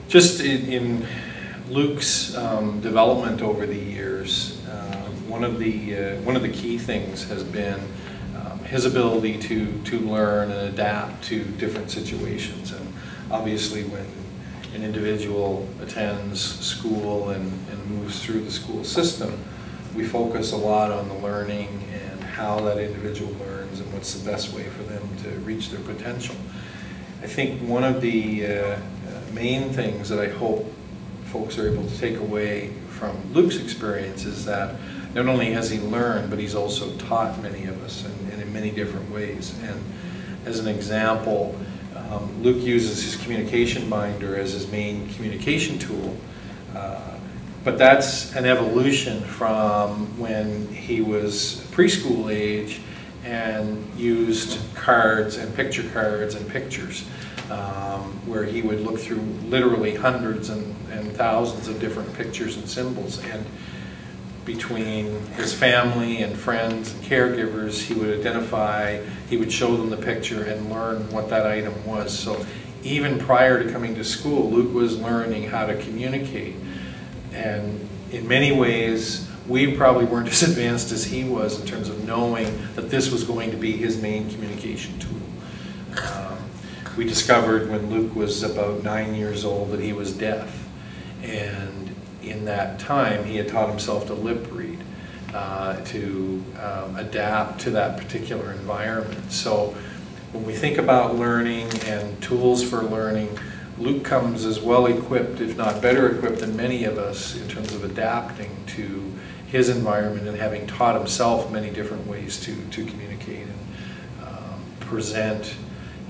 Just in Luke's development over the years, one of the key things has been his ability to learn and adapt to different situations. And obviously, when an individual attends school and moves through the school system, we focus a lot on the learning and how that individual learns and what's the best way for them to reach their potential. I think one of the main things that I hope folks are able to take away from Luke's experience is that not only has he learned, but he's also taught many of us and in many different ways. And as an example, Luke uses his communication binder as his main communication tool, but that's an evolution from when he was preschool age and used cards and pictures, where he would look through literally hundreds and thousands of different pictures and symbols, and between his family and friends and caregivers, he would identify, he would show them the picture and learn what that item was. So even prior to coming to school, Luke was learning how to communicate. And in many ways, we probably weren't as advanced as he was in terms of knowing that this was going to be his main communication tool. We discovered when Luke was about 9 years old that he was deaf. And in that time, he had taught himself to lip read, to adapt to that particular environment. So when we think about learning and tools for learning, Luke comes as well equipped, if not better equipped than many of us in terms of adapting to his environment and having taught himself many different ways to communicate and present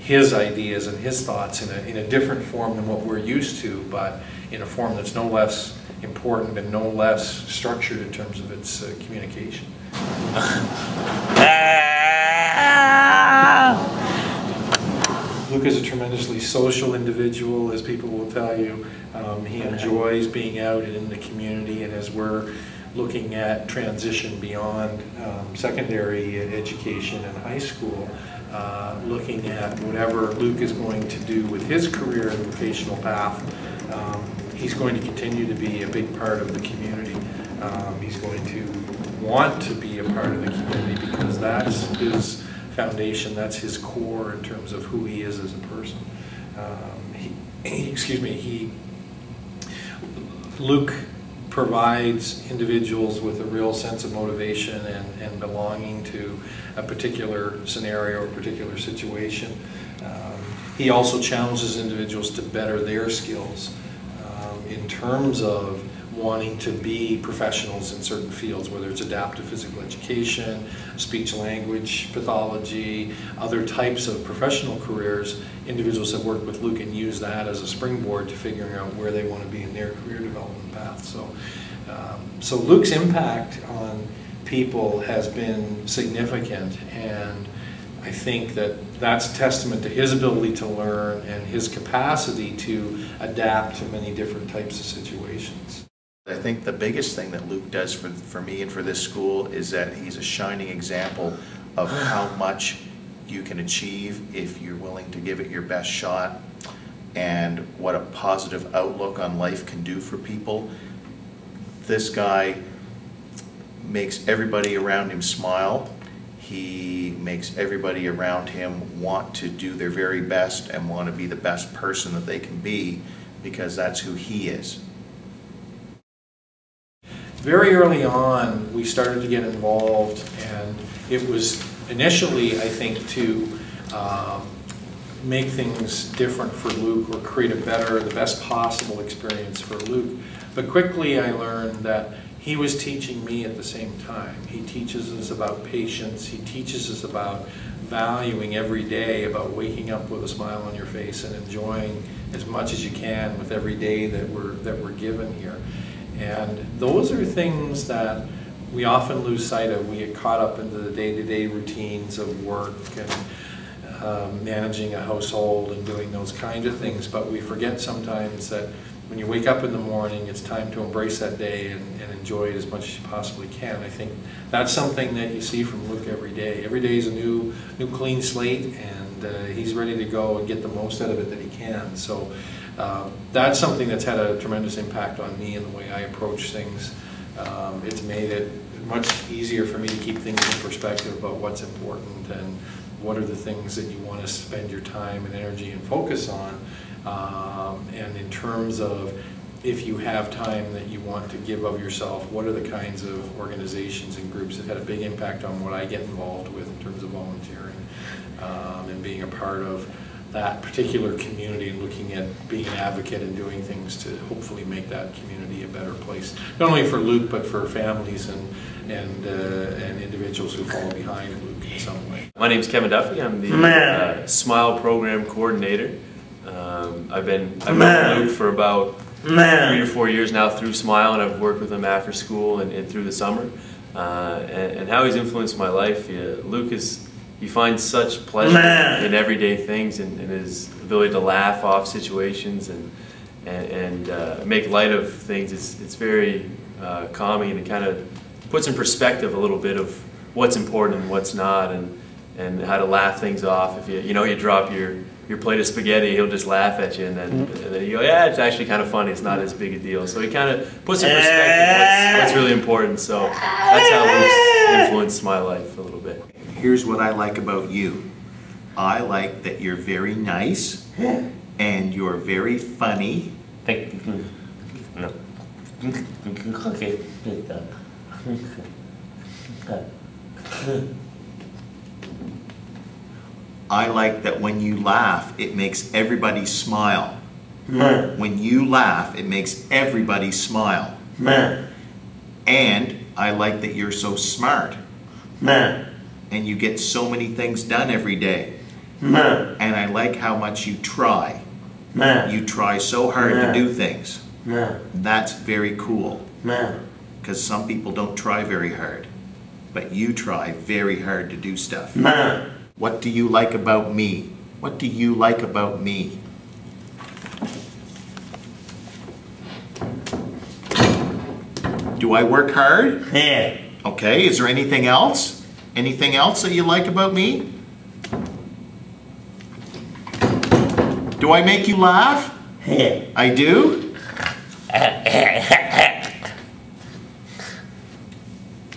his ideas and his thoughts in a different form than what we're used to, but in a form that's no less important and no less structured in terms of its communication. Luke is a tremendously social individual, as people will tell you. He enjoys being out and in the community, and as we're looking at transition beyond secondary education and high school, looking at whatever Luke is going to do with his career and vocational path, he's going to continue to be a big part of the community. He's going to want to be a part of the community because that's his foundation, that's his core in terms of who he is as a person. Luke provides individuals with a real sense of motivation and belonging to a particular scenario or particular situation. He also challenges individuals to better their skills in terms of wanting to be professionals in certain fields, whether it's adaptive physical education, speech language pathology, other types of professional careers. Individuals have worked with Luke and use that as a springboard to figuring out where they want to be in their career development path. So Luke's impact on people has been significant, and I think that that's a testament to his ability to learn and his capacity to adapt to many different types of situations. I think the biggest thing that Luke does for me and for this school is that he's a shining example of how much you can achieve if you're willing to give it your best shot, and what a positive outlook on life can do for people. This guy makes everybody around him smile. He makes everybody around him want to do their very best and want to be the best person that they can be, because that's who he is. Very early on, we started to get involved, and it was initially, I think, to make things different for Luke or create the best possible experience for Luke. But quickly I learned that he was teaching me at the same time. He teaches us about patience. He teaches us about valuing every day, about waking up with a smile on your face and enjoying as much as you can with every day that we're given here. And those are things that we often lose sight of. We get caught up into the day-to-day routines of work and managing a household and doing those kinds of things, but we forget sometimes that when you wake up in the morning, it's time to embrace that day and enjoy it as much as you possibly can. I think that's something that you see from Luke every day. Every day is a new clean slate, and he's ready to go and get the most out of it that he can. So That's something that's had a tremendous impact on me and the way I approach things. It's made it much easier for me to keep things in perspective about what's important and what are the things that you want to spend your time and energy and focus on. And in terms of if you have time that you want to give of yourself, what are the kinds of organizations and groups that had a big impact on what I get involved with in terms of volunteering and being a part of that particular community and looking at being an advocate and doing things to hopefully make that community a better place, not only for Luke but for families and individuals who follow behind Luke in some way. My name's Kevin Duffy. I'm the Smile Program Coordinator. I've been with Luke for about 3 or 4 years now through Smile, and I've worked with him after school and through the summer. And how he's influenced my life, Luke he finds such pleasure in everyday things and his ability to laugh off situations and make light of things. It's very calming, and it kind of puts in perspective a little bit of what's important and what's not, and how to laugh things off. If you drop your plate of spaghetti, he'll just laugh at you, and then you go, yeah, it's actually kind of funny. It's not as big a deal. So he kind of puts in perspective what's really important. So that's how Luke's influenced my life a little bit. Here's what I like about you. I like that you're very nice and you're very funny. Thank you. No. Okay. I like that when you laugh, it makes everybody smile. When you laugh, it makes everybody smile. And I like that you're so smart. And you get so many things done every day. And I like how much you try. You try so hard to do things. That's very cool. Because some people don't try very hard. But you try very hard to do stuff. What do you like about me? What do you like about me? Do I work hard? Yeah. Okay, is there anything else? Anything else that you like about me? Do I make you laugh? Yeah. I do?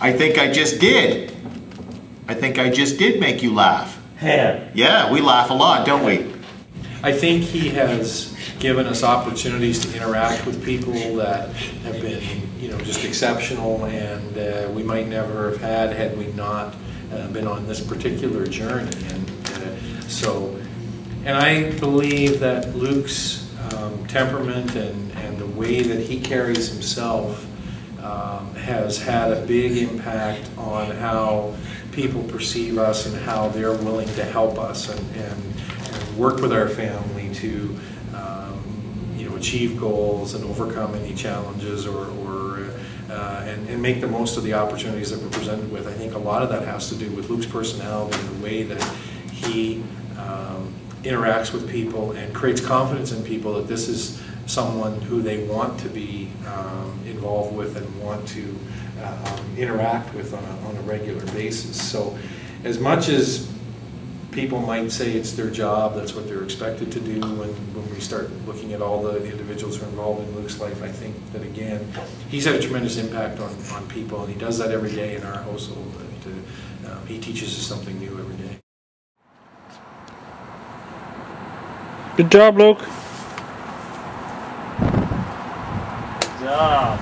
I think I just did. I think I just did make you laugh. Yeah. Yeah, we laugh a lot, don't we? I think he has given us opportunities to interact with people that have been, just exceptional, and we might never have had we not been on this particular journey. And I believe that Luke's temperament and the way that he carries himself has had a big impact on how people perceive us and how they're willing to help us and work with our family to achieve goals and overcome any challenges and make the most of the opportunities that we're presented with. I think a lot of that has to do with Luke's personality and the way that he interacts with people and creates confidence in people that this is someone who they want to be involved with and want to interact with on a regular basis. So as much as people might say it's their job, that's what they're expected to do, when we start looking at all the individuals who are involved in Luke's life, I think that, again, he's had a tremendous impact on people, and he does that every day in our household. He teaches us something new every day. Good job, Luke. Good job.